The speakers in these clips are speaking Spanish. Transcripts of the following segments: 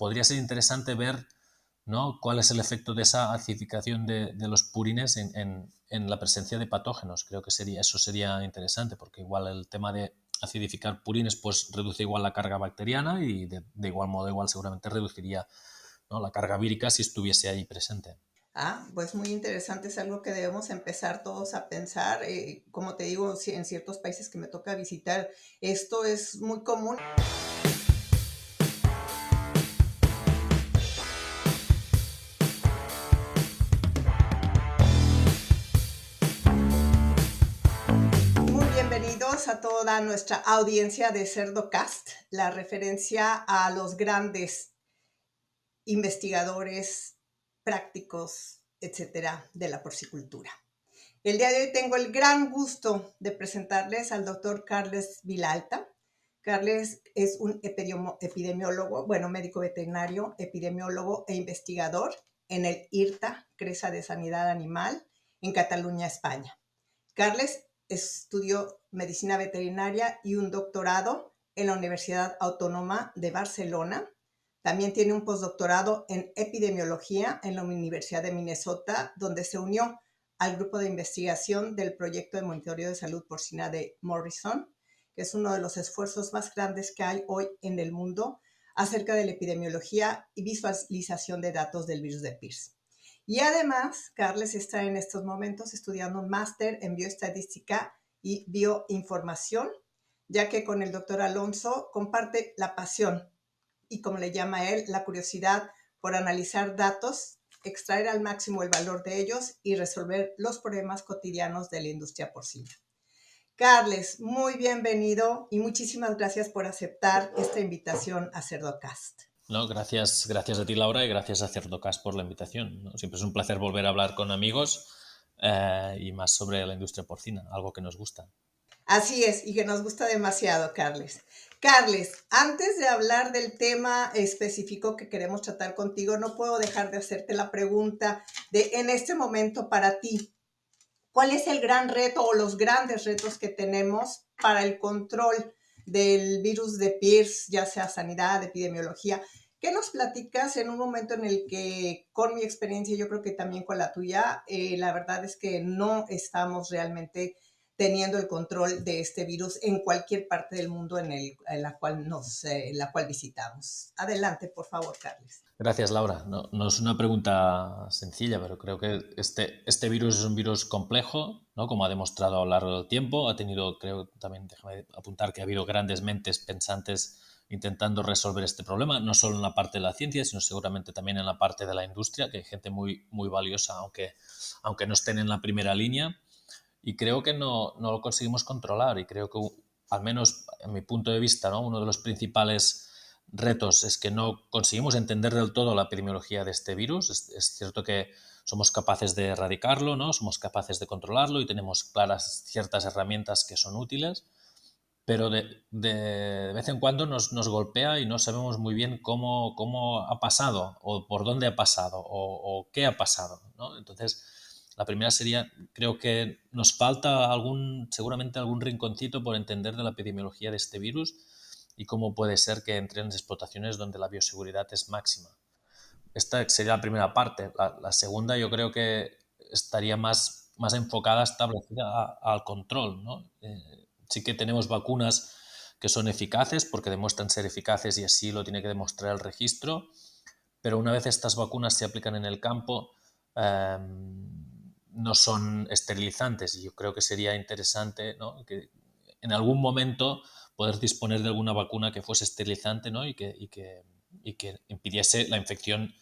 podría ser interesante ver, ¿no?, cuál es el efecto de esa acidificación de los purines en la presencia de patógenos. Creo que eso sería interesante, porque igual el tema de acidificar purines pues reduce igual la carga bacteriana y de igual modo igual seguramente reduciría, ¿no?, la carga vírica si estuviese ahí presente. Pues muy interesante, es algo que debemos empezar todos a pensar. Como te digo, en ciertos países que me toca visitar, esto es muy común. Muy bienvenidos a toda nuestra audiencia de CerdoCast, la referencia a los grandes investigadores prácticos, etcétera, de la porcicultura. El día de hoy tengo el gran gusto de presentarles al doctor Carles Vilalta. Carles es un epidemiólogo, médico veterinario, epidemiólogo e investigador en el IRTA, Cresa de Sanidad Animal, en Cataluña, España. Carles estudió medicina veterinaria y un doctorado en la Universidad Autónoma de Barcelona. También tiene un postdoctorado en epidemiología en la Universidad de Minnesota, donde se unió al grupo de investigación del proyecto de monitoreo de salud porcina de Morrison, que es uno de los esfuerzos más grandes que hay hoy en el mundo acerca de la epidemiología y visualización de datos del virus de PIRS. Y además, Carles está en estos momentos estudiando un máster en bioestadística y bioinformación, ya que con el doctor Alonso comparte la pasión y, como le llama él, la curiosidad por analizar datos, extraer al máximo el valor de ellos y resolver los problemas cotidianos de la industria porcina. Carles, muy bienvenido y muchísimas gracias por aceptar esta invitación a CerdoCast. No, gracias a ti, Laura, y gracias a CerdoCast por la invitación, ¿no? Siempre es un placer volver a hablar con amigos y más sobre la industria porcina, algo que nos gusta. Así es, y que nos gusta demasiado, Carles. Carles, antes de hablar del tema específico que queremos tratar contigo, no puedo dejar de hacerte la pregunta de, en este momento para ti, ¿cuál es el gran reto o los grandes retos que tenemos para el control del virus de PIRS, ya sea sanidad, epidemiología? ¿Qué nos platicas en un momento en el que, con mi experiencia, yo creo que también con la tuya, la verdad es que no estamos realmente teniendo el control de este virus en cualquier parte del mundo en la cual visitamos? Adelante, por favor, Carles. Gracias, Laura. No es una pregunta sencilla, pero creo que este virus es un virus complejo, ¿no?, como ha demostrado a lo largo del tiempo. Ha tenido, creo, también déjame apuntar que ha habido grandes mentes pensantes intentando resolver este problema, no solo en la parte de la ciencia, sino seguramente también en la parte de la industria, que hay gente muy, muy valiosa, aunque no estén en la primera línea. Y creo que no lo conseguimos controlar, y creo que, al menos en mi punto de vista, ¿no?, uno de los principales retos es que no conseguimos entender del todo la epidemiología de este virus. Es cierto que somos capaces de erradicarlo, ¿no?, somos capaces de controlarlo y tenemos claras ciertas herramientas que son útiles, pero de vez en cuando nos golpea y no sabemos muy bien cómo ha pasado o por dónde ha pasado o qué ha pasado, ¿no? Entonces, la primera sería, creo que nos falta seguramente algún rinconcito por entender de la epidemiología de este virus y cómo puede ser que entre en explotaciones donde la bioseguridad es máxima. Esta sería la primera parte. La segunda yo creo que estaría más enfocada, establecida al control, ¿no? Sí que tenemos vacunas que son eficaces porque demuestran ser eficaces y así lo tiene que demostrar el registro, pero una vez estas vacunas se aplican en el campo, no son esterilizantes, y yo creo que sería interesante, ¿no?, que en algún momento poder disponer de alguna vacuna que fuese esterilizante, ¿no?, y que impidiese la infección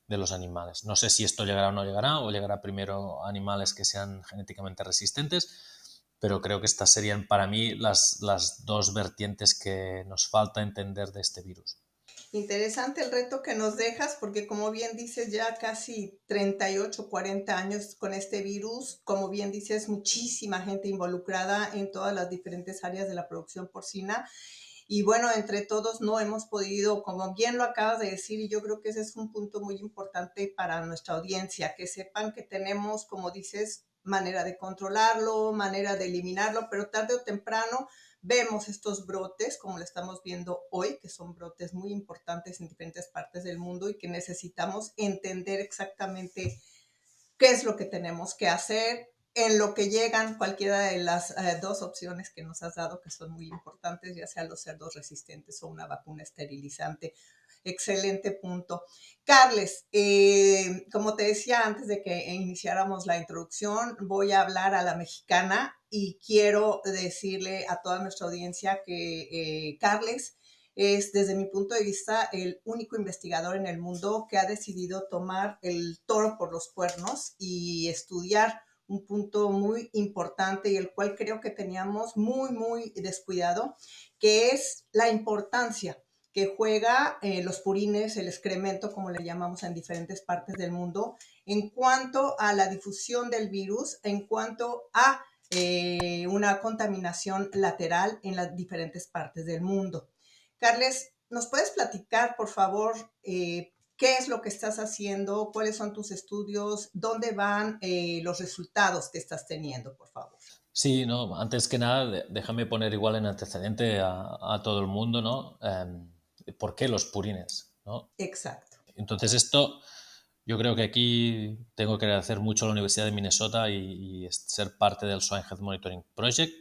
de los animales. No sé si esto llegará o no llegará, o llegará primero a animales que sean genéticamente resistentes, pero creo que estas serían para mí las dos vertientes que nos falta entender de este virus. Interesante el reto que nos dejas, porque como bien dices, ya casi 38, 40 años con este virus, como bien dices, muchísima gente involucrada en todas las diferentes áreas de la producción porcina. Y bueno, entre todos no hemos podido, como bien lo acabas de decir, y yo creo que ese es un punto muy importante para nuestra audiencia, que sepan que tenemos, como dices, manera de controlarlo, manera de eliminarlo, pero tarde o temprano vemos estos brotes, como lo estamos viendo hoy, que son brotes muy importantes en diferentes partes del mundo y que necesitamos entender exactamente qué es lo que tenemos que hacer, en lo que llegan cualquiera de las dos opciones que nos has dado, que son muy importantes, ya sea los cerdos resistentes o una vacuna esterilizante. Excelente punto. Carles, como te decía antes de que iniciáramos la introducción, voy a hablar a la mexicana y quiero decirle a toda nuestra audiencia que Carles es, desde mi punto de vista, el único investigador en el mundo que ha decidido tomar el toro por los cuernos y estudiar un punto muy importante y el cual creo que teníamos muy descuidado, que es la importancia que juega los purines, el excremento, como le llamamos en diferentes partes del mundo, en cuanto a la difusión del virus, en cuanto a una contaminación lateral en las diferentes partes del mundo. Carles, ¿nos puedes platicar, por favor, qué es lo que estás haciendo, cuáles son tus estudios, dónde van los resultados que estás teniendo, por favor? Sí, no, antes que nada, déjame poner igual en antecedente a todo el mundo, ¿no? ¿Por qué los purines? ¿No? Exacto. Entonces esto, yo creo que aquí tengo que agradecer mucho a la Universidad de Minnesota y ser parte del Swine Health Monitoring Project,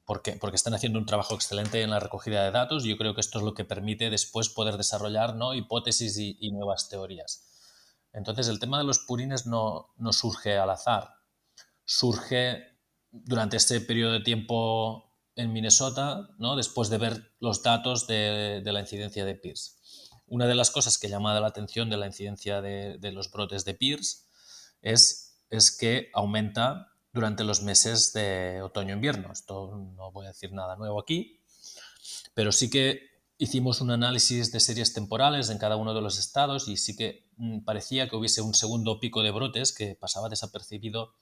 porque están haciendo un trabajo excelente en la recogida de datos y yo creo que esto es lo que permite después poder desarrollar, ¿no?, hipótesis y nuevas teorías. Entonces el tema de los purines no surge al azar, surge durante este periodo de tiempo en Minnesota, ¿no?, después de ver los datos de la incidencia de PIRS. Una de las cosas que llama la atención de la incidencia de los brotes de PIRS es que aumenta durante los meses de otoño-invierno. Esto no voy a decir nada nuevo aquí, pero sí que hicimos un análisis de series temporales en cada uno de los estados y sí que parecía que hubiese un segundo pico de brotes que pasaba desapercibido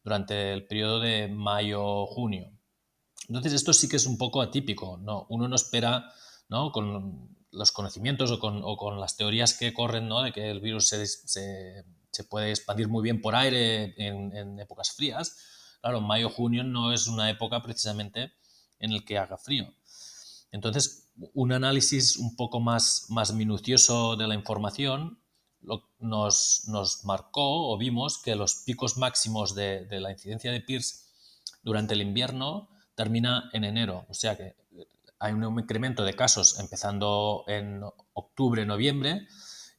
durante el periodo de mayo-junio. Entonces esto sí que es un poco atípico, ¿no? Uno no espera, ¿no?, con los conocimientos o con las teorías que corren, ¿no?, de que el virus se puede expandir muy bien por aire en épocas frías. Claro, mayo-junio no es una época precisamente en el que haga frío. Entonces, un análisis un poco más minucioso de la información nos marcó o vimos que los picos máximos de la incidencia de PIRS durante el invierno termina en enero. O sea que hay un incremento de casos empezando en octubre, noviembre,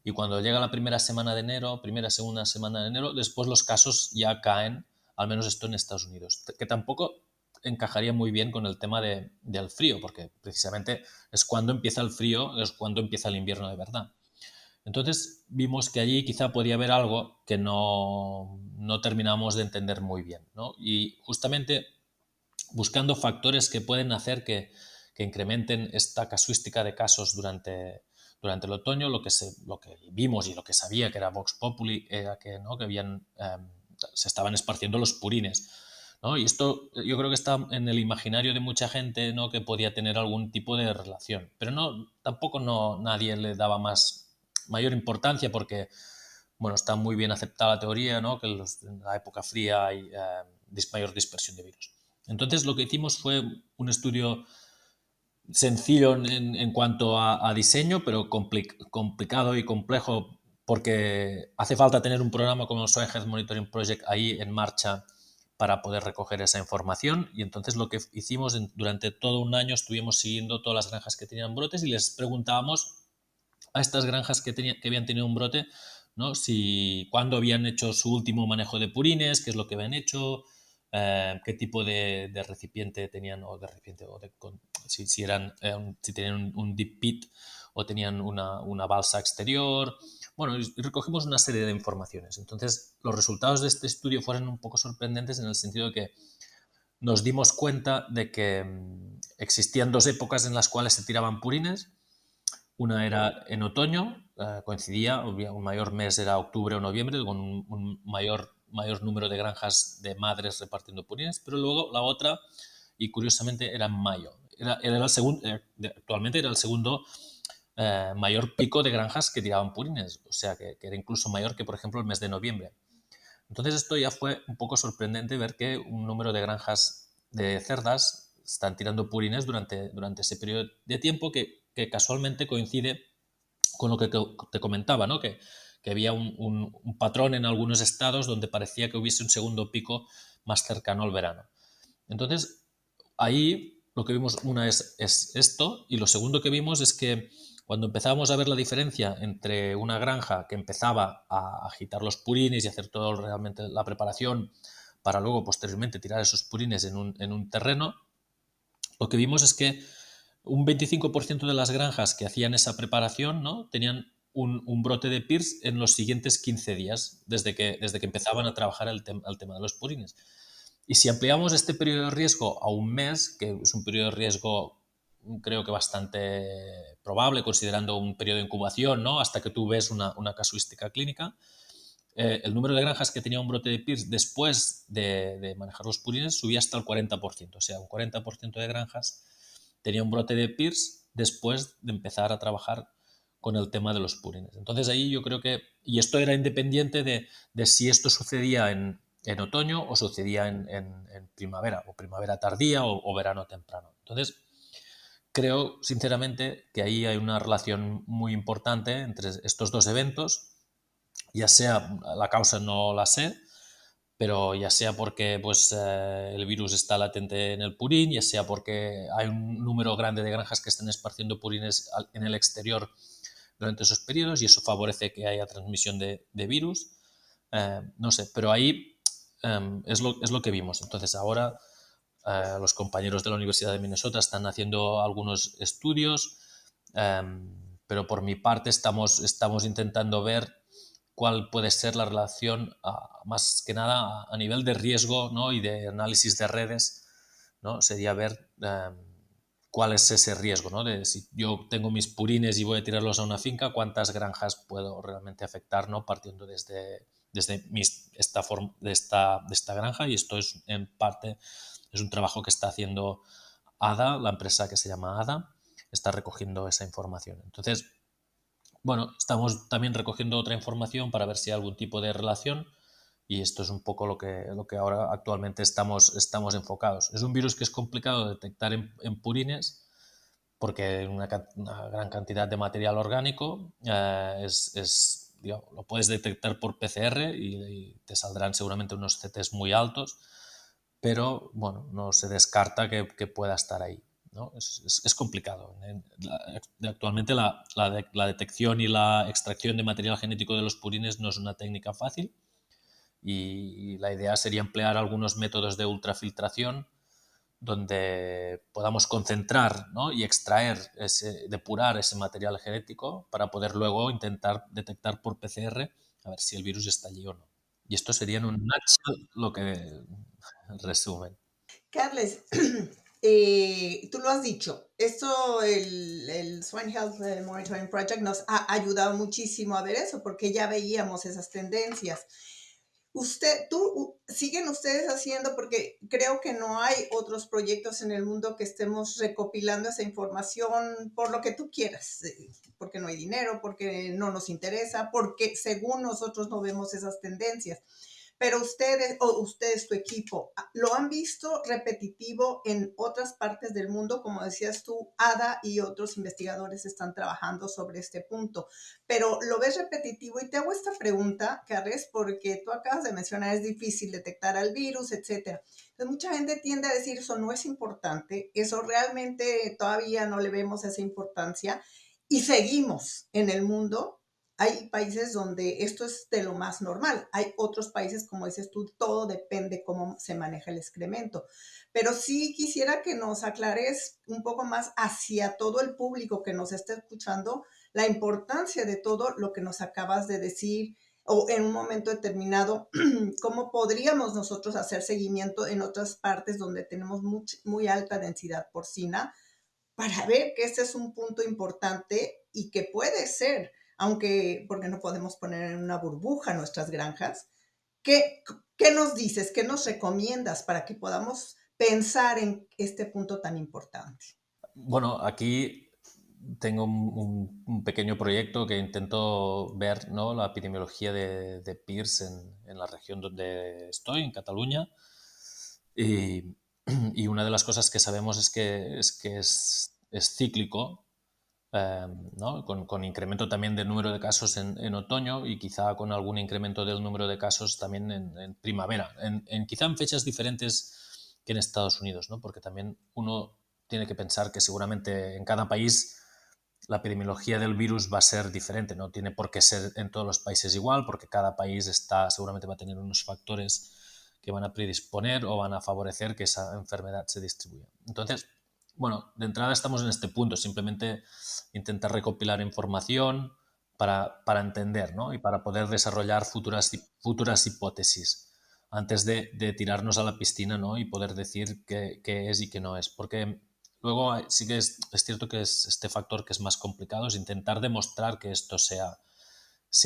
y cuando llega la primera semana de enero, segunda semana de enero, después los casos ya caen, al menos esto en Estados Unidos, que tampoco encajaría muy bien con el tema del frío, porque precisamente es cuando empieza el frío, es cuando empieza el invierno de verdad. Entonces vimos que allí quizá podía haber algo que no terminamos de entender muy bien, ¿no? Y justamente buscando factores que pueden hacer que incrementen esta casuística de casos durante el otoño, lo que vimos y lo que sabía que era Vox Populi era que, ¿no?, que se estaban esparciendo los purines, ¿no? Y esto yo creo que está en el imaginario de mucha gente, ¿no?, que podía tener algún tipo de relación, pero tampoco nadie le daba mayor importancia porque, bueno, está muy bien aceptada la teoría, ¿no?, que en la época fría hay mayor dispersión de virus. Entonces lo que hicimos fue un estudio sencillo en cuanto a diseño, pero complicado y complejo porque hace falta tener un programa como el Soil Health Monitoring Project ahí en marcha para poder recoger esa información. Y entonces lo que hicimos durante todo un año estuvimos siguiendo todas las granjas que tenían brotes y les preguntábamos a estas granjas que habían tenido un brote, ¿no?, cuándo habían hecho su último manejo de purines, qué es lo que habían hecho, qué tipo de recipiente tenían, si tenían un deep pit o tenían una balsa exterior. Bueno, y recogimos una serie de informaciones. Entonces, los resultados de este estudio fueron un poco sorprendentes en el sentido de que nos dimos cuenta de que existían dos épocas en las cuales se tiraban purines. Una era en otoño, coincidía, un mayor mes era octubre o noviembre, con un mayor número de granjas de madres repartiendo purines, pero luego la otra, y curiosamente, era en mayo. Actualmente era el segundo mayor pico de granjas que tiraban purines, o sea que era incluso mayor que, por ejemplo, el mes de noviembre. Entonces esto ya fue un poco sorprendente ver que un número de granjas de cerdas están tirando purines durante ese periodo de tiempo que casualmente coincide con lo que te comentaba, ¿no? Que había un patrón en algunos estados donde parecía que hubiese un segundo pico más cercano al verano. Entonces, ahí lo que vimos, una es esto, y lo segundo que vimos es que cuando empezábamos a ver la diferencia entre una granja que empezaba a agitar los purines y hacer todo realmente la preparación para luego posteriormente tirar esos purines en un terreno, lo que vimos es que un 25% de las granjas que hacían esa preparación, ¿no?, tenían un brote de PIRS en los siguientes 15 días, desde que empezaban a trabajar el tema de los purines. Y si ampliamos este periodo de riesgo a un mes, que es un periodo de riesgo creo que bastante probable, considerando un periodo de incubación, ¿no?, hasta que tú ves una casuística clínica, el número de granjas que tenía un brote de PIRS después de manejar los purines subía hasta el 40%. O sea, un 40% de granjas tenía un brote de PIRS después de empezar a trabajar con el tema de los purines. Entonces ahí yo creo que, y esto era independiente de si esto sucedía en otoño o sucedía en primavera, o primavera tardía o verano temprano. Entonces, creo sinceramente que ahí hay una relación muy importante entre estos dos eventos, ya sea, la causa no la sé, pero ya sea porque pues, el virus está latente en el purín, ya sea porque hay un número grande de granjas que están esparciendo purines en el exterior durante esos periodos y eso favorece que haya transmisión de virus. No sé, pero ahí es lo que vimos. Entonces ahora los compañeros de la Universidad de Minnesota están haciendo algunos estudios, pero por mi parte estamos intentando ver cuál puede ser la relación, más que nada a nivel de riesgo, ¿no?, y de análisis de redes, ¿no? Sería ver cuál es ese riesgo, ¿no? De si yo tengo mis purines y voy a tirarlos a una finca, cuántas granjas puedo realmente afectar, ¿no?, partiendo desde de esta granja, y esto es en parte es un trabajo que está haciendo ADA, la empresa que se llama ADA, está recogiendo esa información. Entonces, bueno, estamos también recogiendo otra información para ver si hay algún tipo de relación y esto es un poco lo que ahora actualmente estamos enfocados. Es un virus que es complicado de detectar en purines porque una gran cantidad de material orgánico digamos, lo puedes detectar por PCR y te saldrán seguramente unos CTs muy altos, pero bueno, no se descarta que pueda estar ahí, ¿no? Es complicado. Actualmente la detección y la extracción de material genético de los purines no es una técnica fácil y la idea sería emplear algunos métodos de ultrafiltración donde podamos concentrar, ¿no?, y extraer, depurar ese material genético para poder luego intentar detectar por PCR a ver si el virus está allí o no. Y esto sería en un nutshell lo que resumen. Carles, tú lo has dicho, esto, el Swine Health Monitoring Project nos ha ayudado muchísimo a ver eso, porque ya veíamos esas tendencias. Siguen ustedes haciendo, porque creo que no hay otros proyectos en el mundo que estemos recopilando esa información por lo que tú quieras, porque no hay dinero, porque no nos interesa, porque según nosotros no vemos esas tendencias. Pero ustedes, tu equipo, ¿lo han visto repetitivo en otras partes del mundo? Como decías tú, Ada y otros investigadores están trabajando sobre este punto. Pero ¿lo ves repetitivo? Y te hago esta pregunta, Carles, porque tú acabas de mencionar, es difícil detectar al virus, etcétera. Entonces, mucha gente tiende a decir, eso no es importante, eso realmente todavía no le vemos esa importancia. Y seguimos en el mundo. Hay países donde esto es de lo más normal. Hay otros países, como dices tú, todo depende cómo se maneja el excremento. Pero sí quisiera que nos aclares un poco más hacia todo el público que nos está escuchando la importancia de todo lo que nos acabas de decir o en un momento determinado, cómo podríamos nosotros hacer seguimiento en otras partes donde tenemos muy alta densidad porcina para ver que este es un punto importante y que puede ser, aunque porque no podemos poner en una burbuja nuestras granjas. ¿Qué, qué nos dices? ¿Qué nos recomiendas para que podamos pensar en este punto tan importante? Bueno, aquí tengo un pequeño proyecto que intento ver, ¿no?, la epidemiología de PIRS en la región donde estoy, en Cataluña. Y y una de las cosas que sabemos es cíclico, ¿no? Con incremento también del número de casos en otoño y quizá con algún incremento del número de casos también en primavera, quizá en fechas diferentes que en Estados Unidos, ¿no? Porque también uno tiene que pensar que seguramente en cada país la epidemiología del virus va a ser diferente, no tiene por qué ser en todos los países igual, porque cada país seguramente va a tener unos factores que van a predisponer o van a favorecer que esa enfermedad se distribuya. Entonces, bueno, de entrada estamos en este punto, simplemente intentar recopilar información para entender, ¿no? Y para poder desarrollar futuras hipótesis antes de tirarnos a la piscina, ¿no? Y poder decir qué es y qué no es. Porque luego sí que es cierto que es este factor que es más complicado, es intentar demostrar que esto sea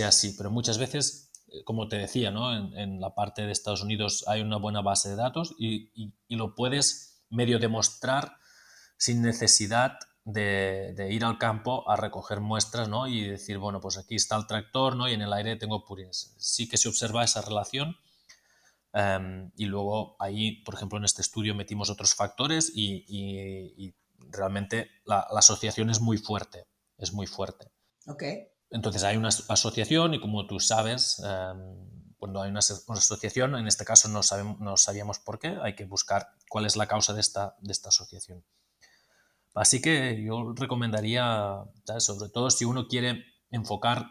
así. Pero muchas veces, como te decía, ¿no? En la parte de Estados Unidos hay una buena base de datos y lo puedes medio demostrar sin necesidad de ir al campo a recoger muestras, ¿no? Y decir, bueno, pues aquí está el tractor, ¿no? Y en el aire tengo purines. Sí que se observa esa relación. Y luego ahí, por ejemplo, en este estudio metimos otros factores y realmente la asociación es muy fuerte, es muy fuerte. Ok. Entonces hay una asociación y como tú sabes, cuando hay una asociación, en este caso no sabíamos por qué, hay que buscar cuál es la causa de esta asociación. Así que yo recomendaría, ¿sabes? Sobre todo si uno quiere enfocar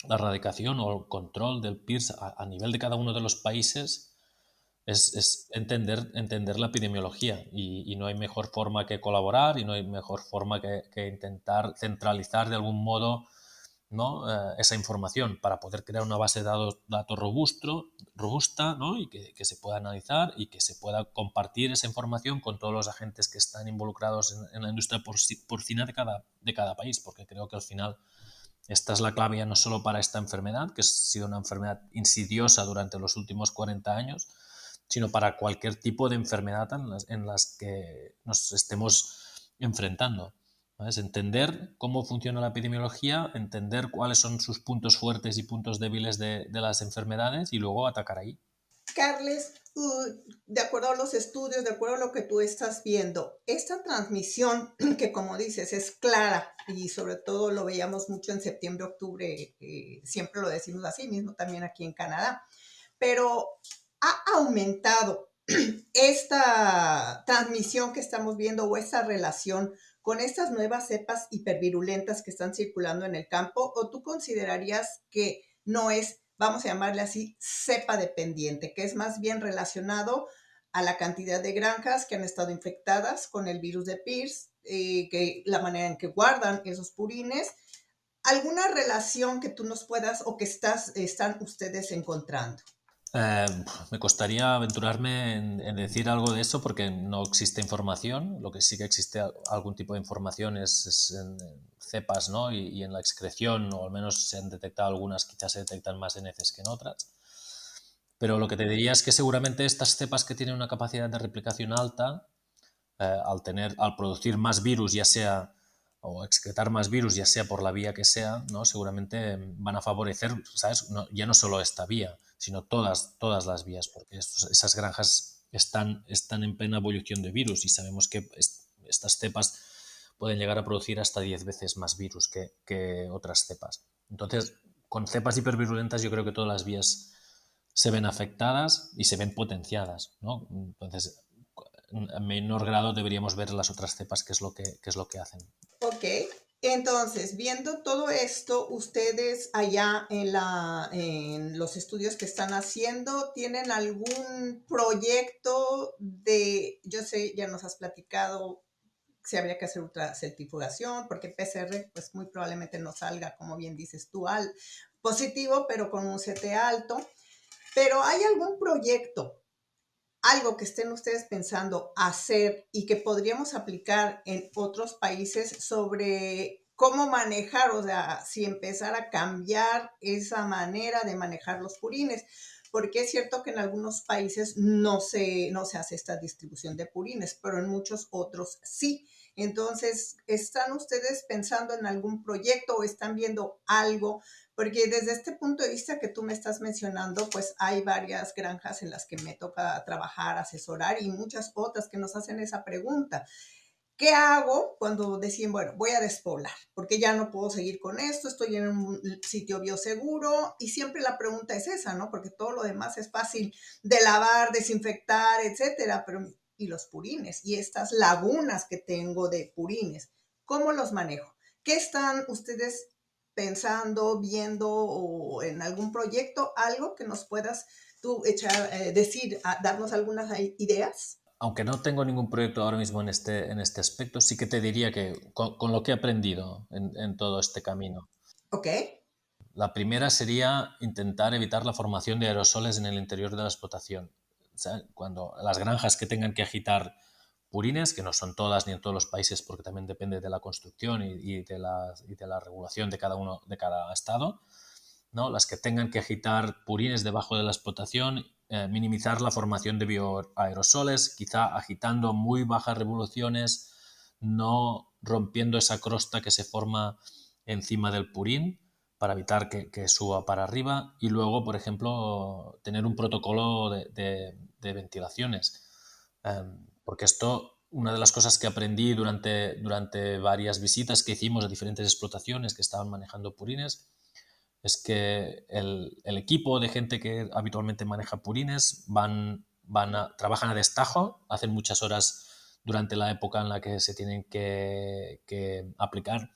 la erradicación o el control del PIRS a nivel de cada uno de los países, es entender la epidemiología y no hay mejor forma que colaborar y no hay mejor forma que intentar centralizar de algún modo, ¿no? Esa información para poder crear una base de datos robusta, ¿no? Y que se pueda analizar y que se pueda compartir esa información con todos los agentes que están involucrados en la industria porcina de cada país, porque creo que al final esta es la clave ya no solo para esta enfermedad, que ha sido una enfermedad insidiosa durante los últimos 40 años, sino para cualquier tipo de enfermedad en las que nos estemos enfrentando. ¿No? Es entender cómo funciona la epidemiología, entender cuáles son sus puntos fuertes y puntos débiles de las enfermedades y luego atacar ahí. Carles, de acuerdo a los estudios, de acuerdo a lo que tú estás viendo, esta transmisión que como dices es clara y sobre todo lo veíamos mucho en septiembre, octubre, siempre lo decimos así mismo también aquí en Canadá, pero ha aumentado esta transmisión que estamos viendo o esta relación con estas nuevas cepas hipervirulentas que están circulando en el campo, o tú considerarías que no es, vamos a llamarle así, cepa dependiente, que es más bien relacionado a la cantidad de granjas que han estado infectadas con el virus de Pierce, que la manera en que guardan esos purines? ¿Alguna relación que tú nos puedas o que están ustedes encontrando? Eh, Me costaría aventurarme en decir algo de eso porque no existe información. Lo que sí que existe algún tipo de información es en cepas, ¿no? Y en la excreción, o al menos se han detectado algunas, quizás se detectan más en heces que en otras. Pero lo que te diría es que seguramente estas cepas que tienen una capacidad de replicación alta, al producir más virus, ya sea o excretar más virus, ya sea por la vía que sea, ¿no? Seguramente van a favorecer, ¿sabes? Ya no solo esta vía, sino todas las vías, porque esas granjas están en plena ebullición de virus y sabemos que estas cepas pueden llegar a producir hasta 10 veces más virus que otras cepas. Entonces, con cepas hipervirulentas yo creo que todas las vías se ven afectadas y se ven potenciadas, ¿no? Entonces, en menor grado deberíamos ver las otras cepas qué es lo que hacen. Ok, entonces, viendo todo esto, ustedes allá en los estudios que están haciendo, ¿tienen algún proyecto yo sé, ya nos has platicado si habría que hacer otra certificación, porque PCR, pues muy probablemente no salga, como bien dices tú, al positivo, pero con un CT alto. Pero ¿hay algún proyecto, algo que estén ustedes pensando hacer y que podríamos aplicar en otros países sobre cómo manejar, o sea, si empezar a cambiar esa manera de manejar los purines? Porque es cierto que en algunos países no se hace esta distribución de purines, pero en muchos otros sí. Entonces, ¿están ustedes pensando en algún proyecto o están viendo algo? Porque desde este punto de vista que tú me estás mencionando, pues hay varias granjas en las que me toca trabajar, asesorar y muchas otras que nos hacen esa pregunta. ¿Qué hago cuando deciden, bueno, voy a despoblar? Porque ya no puedo seguir con esto, estoy en un sitio bioseguro y siempre la pregunta es esa, ¿no? Porque todo lo demás es fácil de lavar, desinfectar, etcétera, pero y los purines y estas lagunas que tengo de purines, ¿cómo los manejo? ¿Qué están ustedes pensando, viendo o en algún proyecto, algo que nos puedas tú echar, decir, darnos algunas ideas? Aunque no tengo ningún proyecto ahora mismo en este aspecto, sí que te diría que con lo que he aprendido en todo este camino. Ok. La primera sería intentar evitar la formación de aerosoles en el interior de la explotación. O sea, cuando las granjas que tengan que agitar purines, que no son todas ni en todos los países porque también depende de la construcción y de la regulación de cada uno, de cada estado, ¿no? Las que tengan que agitar purines debajo de la explotación, minimizar la formación de bioaerosoles, quizá agitando muy bajas revoluciones, no rompiendo esa crosta que se forma encima del purín para evitar que suba para arriba y luego, por ejemplo, tener un protocolo de ventilaciones. Porque esto, una de las cosas que aprendí durante varias visitas que hicimos a diferentes explotaciones que estaban manejando purines, es que el equipo de gente que habitualmente maneja purines trabajan a destajo, hacen muchas horas durante la época en la que se tienen que aplicar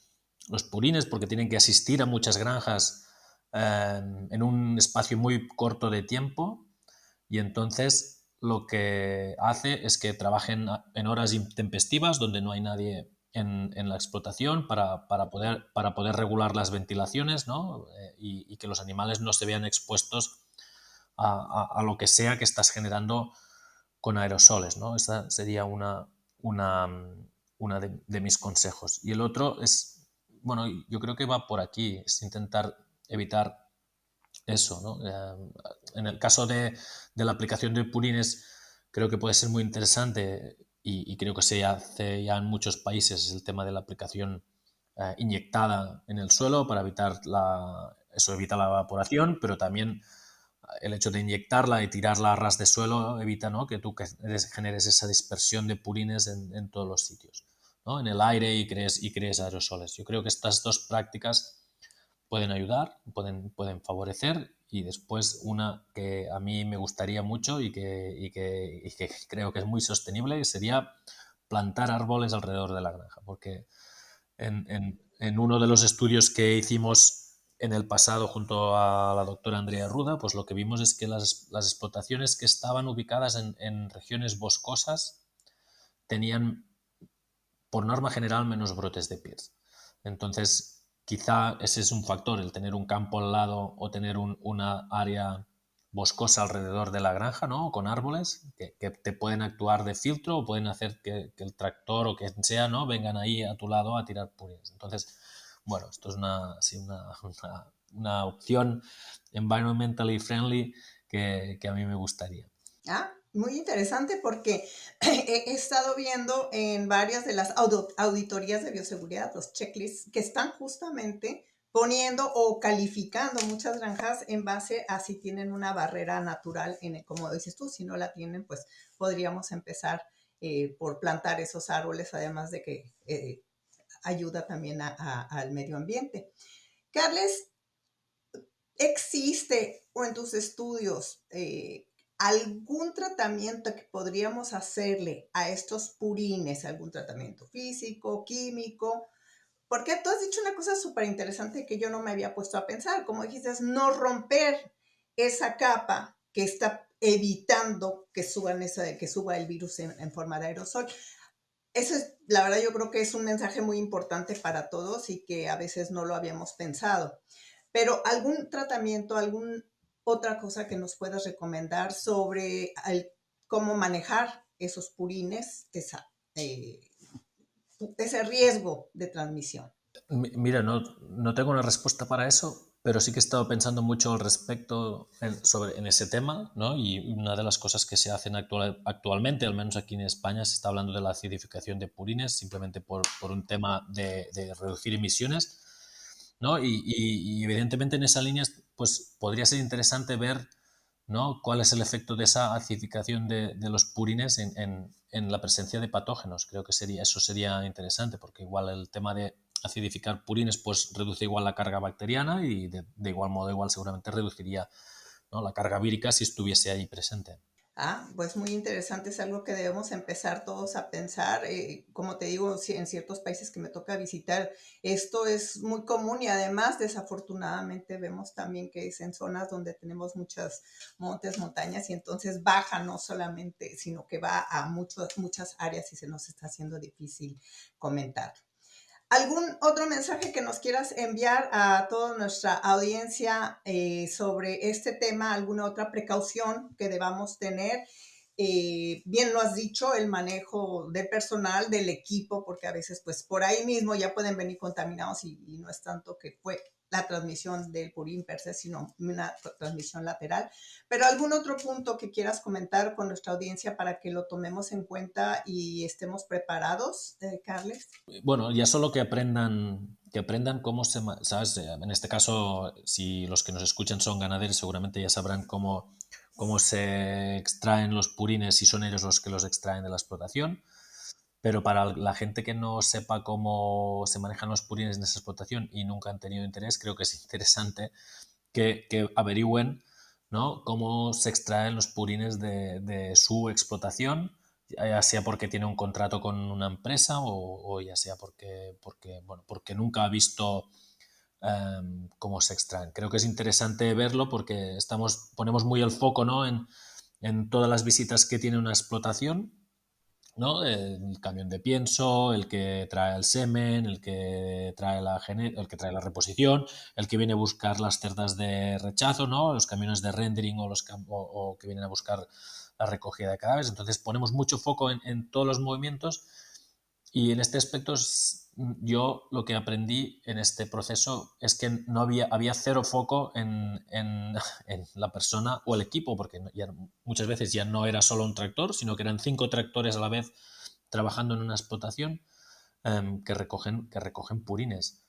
los purines porque tienen que asistir a muchas granjas en un espacio muy corto de tiempo y entonces lo que hace es que trabajen en horas intempestivas donde no hay nadie en la explotación para poder regular las ventilaciones, ¿no? Y que los animales no se vean expuestos a lo que sea que estás generando con aerosoles, ¿no? Esa sería una, una de mis consejos. Y el otro es, bueno, yo creo que va por aquí, es intentar evitar eso, ¿no? En el caso de la aplicación de purines, creo que puede ser muy interesante y creo que se hace ya en muchos países el tema de la aplicación inyectada en el suelo para evitar eso evita la evaporación, pero también el hecho de inyectarla y tirarla a ras de suelo evita, ¿no? Que tú generes esa dispersión de purines en todos los sitios, ¿no? En el aire y crees aerosoles. Yo creo que estas dos prácticas pueden ayudar, pueden favorecer y después una que a mí me gustaría mucho y que creo que es muy sostenible sería plantar árboles alrededor de la granja, porque en uno de los estudios que hicimos en el pasado junto a la doctora Andrea Ruda, pues lo que vimos es que las explotaciones que estaban ubicadas en regiones boscosas tenían por norma general menos brotes de PIRS. Entonces, quizá ese es un factor, el tener un campo al lado o tener una área boscosa alrededor de la granja, ¿no? Con árboles que te pueden actuar de filtro o pueden hacer que el tractor o quien sea, ¿no? Vengan ahí a tu lado a tirar purines. Entonces, bueno, esto es sí, una opción environmentally friendly que a mí me gustaría. Ah, muy interesante porque he estado viendo en varias de las auditorías de bioseguridad, los checklists, que están justamente poniendo o calificando muchas granjas en base a si tienen una barrera natural, como dices tú, si no la tienen, pues podríamos empezar por plantar esos árboles, además de que ayuda también al medio ambiente. Carles, ¿existe o en tus estudios algún tratamiento que podríamos hacerle a estos purines? ¿Algún tratamiento físico, químico? Porque tú has dicho una cosa súper interesante que yo no me había puesto a pensar. Como dijiste, es no romper esa capa que está evitando que suba el virus en forma de aerosol. Eso es, la verdad, yo creo que es un mensaje muy importante para todos y que a veces no lo habíamos pensado. Pero algún tratamiento, alguna otra cosa que nos puedas recomendar sobre cómo manejar esos purines, ese riesgo de transmisión. Mira, no tengo una respuesta para eso, pero sí que he estado pensando mucho al respecto en ese tema, ¿no? Y una de las cosas que se hacen actualmente, al menos aquí en España, se está hablando de la acidificación de purines, simplemente por un tema de reducir emisiones, ¿no? Y evidentemente en esa línea pues, podría ser interesante ver, ¿no? Cuál es el efecto de esa acidificación de los purines en la presencia de patógenos. Creo que eso sería interesante, porque igual el tema de acidificar purines pues reduce igual la carga bacteriana y de igual modo igual seguramente reduciría, ¿no? La carga vírica si estuviese ahí presente. Pues muy interesante, es algo que debemos empezar todos a pensar. Como te digo, en ciertos países que me toca visitar, esto es muy común y además, desafortunadamente, vemos también que es en zonas donde tenemos muchos montes, montañas y entonces baja no solamente, sino que va a muchas áreas y se nos está haciendo difícil comentar. ¿Algún otro mensaje que nos quieras enviar a toda nuestra audiencia sobre este tema? ¿Alguna otra precaución que debamos tener? Bien lo has dicho, el manejo del personal, del equipo, porque a veces pues por ahí mismo ya pueden venir contaminados y no es tanto que fue la transmisión del purín per se, sino una transmisión lateral. Pero algún otro punto que quieras comentar con nuestra audiencia para que lo tomemos en cuenta y estemos preparados, Carles. Bueno, ya solo que aprendan cómo ¿sabes? En este caso, si los que nos escuchan son ganaderos, seguramente ya sabrán cómo se extraen los purines y son ellos los que los extraen de la explotación. Pero para la gente que no sepa cómo se manejan los purines en esa explotación y nunca han tenido interés, creo que es interesante que averigüen, ¿no? Cómo se extraen los purines de su explotación, ya sea porque tiene un contrato con una empresa o ya sea porque nunca ha visto cómo se extraen. Creo que es interesante verlo porque ponemos muy el foco, ¿no? en todas las visitas que tiene una explotación, ¿no? El camión de pienso, el que trae el semen, el que trae la reposición, el que viene a buscar las cerdas de rechazo, ¿no? Los camiones de rendering o que vienen a buscar la recogida de cadáveres. Entonces ponemos mucho foco en todos los movimientos y en este aspecto yo lo que aprendí en este proceso es que no había cero foco en la persona o el equipo, porque muchas veces ya no era solo un tractor, sino que eran 5 tractores a la vez trabajando en una explotación que recogen purines.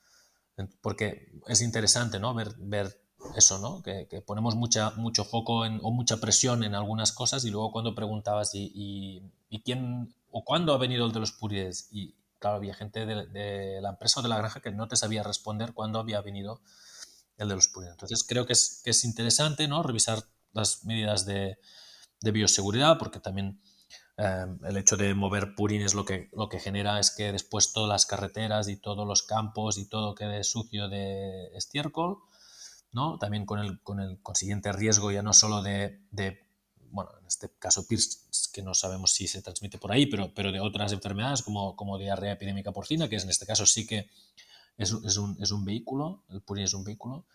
Porque es interesante, ¿no? ver eso, ¿no? Que ponemos mucho foco o mucha presión en algunas cosas y luego cuando preguntabas y quién o cuándo ha venido el de los purines y claro, había gente de la empresa o de la granja que no te sabía responder cuándo había venido el de los purines. Entonces creo que es interesante, ¿no? Revisar las medidas de bioseguridad porque también el hecho de mover purines lo que genera es que después todas las carreteras y todos los campos y todo quede sucio de estiércol, ¿no? También con el consiguiente riesgo ya no solo bueno, en este caso PIRS, que no sabemos si se transmite por ahí, pero de otras enfermedades como diarrea epidémica porcina, que en este caso sí que es un vehículo, el purín es un vehículo,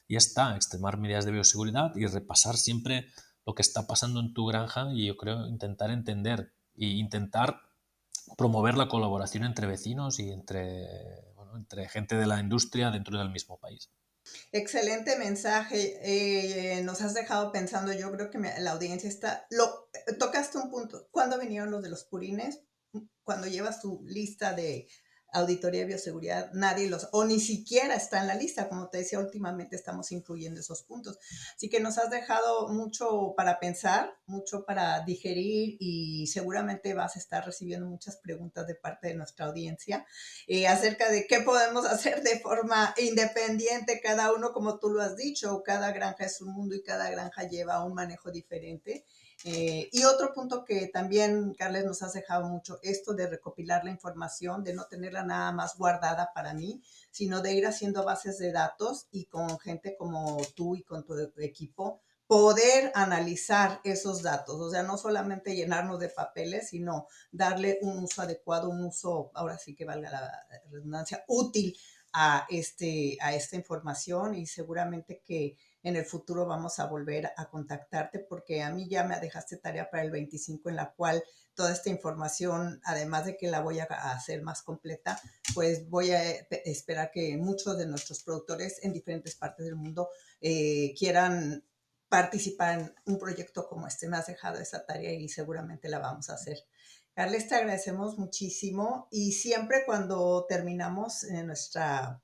y ya está, extremar medidas de bioseguridad y repasar siempre lo que está pasando en tu granja y yo creo intentar entender e intentar promover la colaboración entre vecinos y entre gente de la industria dentro del mismo país. Excelente mensaje. Nos has dejado pensando. Yo creo que la audiencia tocaste un punto. ¿Cuándo vinieron los de los purines? Cuando llevas tu lista de auditoría de bioseguridad, nadie o ni siquiera está en la lista. Como te decía, últimamente estamos incluyendo esos puntos. Así que nos has dejado mucho para pensar, mucho para digerir y seguramente vas a estar recibiendo muchas preguntas de parte de nuestra audiencia acerca de qué podemos hacer de forma independiente cada uno, como tú lo has dicho, cada granja es un mundo y cada granja lleva un manejo diferente. Y otro punto que también, Carles, nos has dejado mucho, esto de recopilar la información, de no tenerla nada más guardada para mí, sino de ir haciendo bases de datos y con gente como tú y con tu equipo, poder analizar esos datos, o sea, no solamente llenarnos de papeles, sino darle un uso adecuado, un uso, ahora sí que valga la redundancia, útil a esta información y seguramente que en el futuro vamos a volver a contactarte porque a mí ya me dejaste tarea para el 25 en la cual toda esta información, además de que la voy a hacer más completa, pues voy a esperar que muchos de nuestros productores en diferentes partes del mundo quieran participar en un proyecto como este. Me has dejado esa tarea y seguramente la vamos a hacer. Carles, te agradecemos muchísimo y siempre cuando terminamos nuestra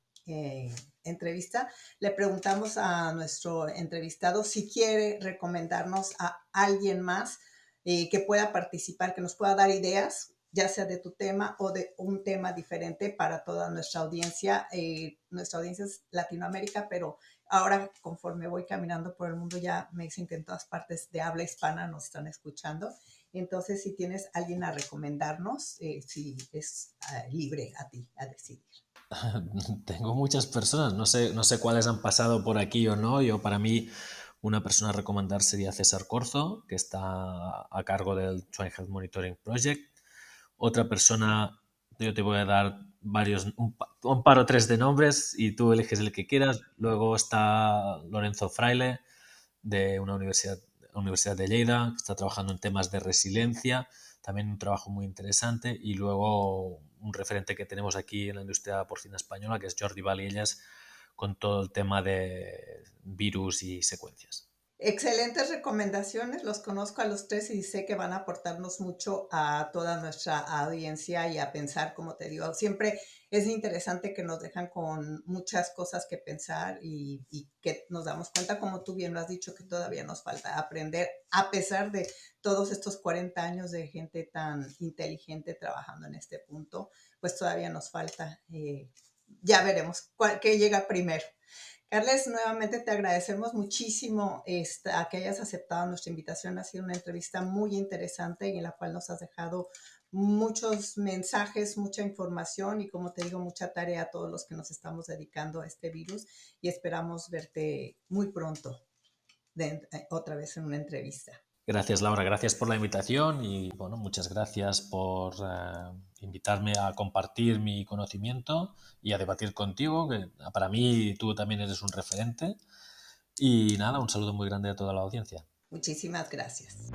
entrevista, le preguntamos a nuestro entrevistado si quiere recomendarnos a alguien más que pueda participar, que nos pueda dar ideas, ya sea de tu tema o de un tema diferente para toda nuestra audiencia. Nuestra audiencia es Latinoamérica, pero ahora conforme voy caminando por el mundo ya me dicen que en todas partes de habla hispana nos están escuchando. Entonces, si tienes alguien a recomendarnos, si es libre a ti a decidir. Tengo muchas personas, no sé cuáles han pasado por aquí o no. Yo, para mí, una persona a recomendar sería César Corzo, que está a cargo del Joint Health Monitoring Project. Otra persona, yo te voy a dar un par o tres de nombres y tú eliges el que quieras. Luego está Lorenzo Fraile, de una universidad de Lleida, que está trabajando en temas de resiliencia, también un trabajo muy interesante. Y luego un referente que tenemos aquí en la industria porcina española, que es Jordi Valiellas, con todo el tema de virus y secuencias. Excelentes recomendaciones, los conozco a los tres y sé que van a aportarnos mucho a toda nuestra audiencia y a pensar, como te digo, siempre es interesante que nos dejan con muchas cosas que pensar y que nos damos cuenta, como tú bien lo has dicho, que todavía nos falta aprender, a pesar de todos estos 40 años de gente tan inteligente trabajando en este punto, pues todavía nos falta, ya veremos qué llega primero. Carles, nuevamente te agradecemos muchísimo que hayas aceptado nuestra invitación. Ha sido una entrevista muy interesante y en la cual nos has dejado muchos mensajes, mucha información y, como te digo, mucha tarea a todos los que nos estamos dedicando a este virus y esperamos verte muy pronto otra vez en una entrevista. Gracias, Laura, gracias por la invitación y bueno, muchas gracias por invitarme a compartir mi conocimiento y a debatir contigo, que para mí tú también eres un referente. Y nada, un saludo muy grande a toda la audiencia. Muchísimas gracias.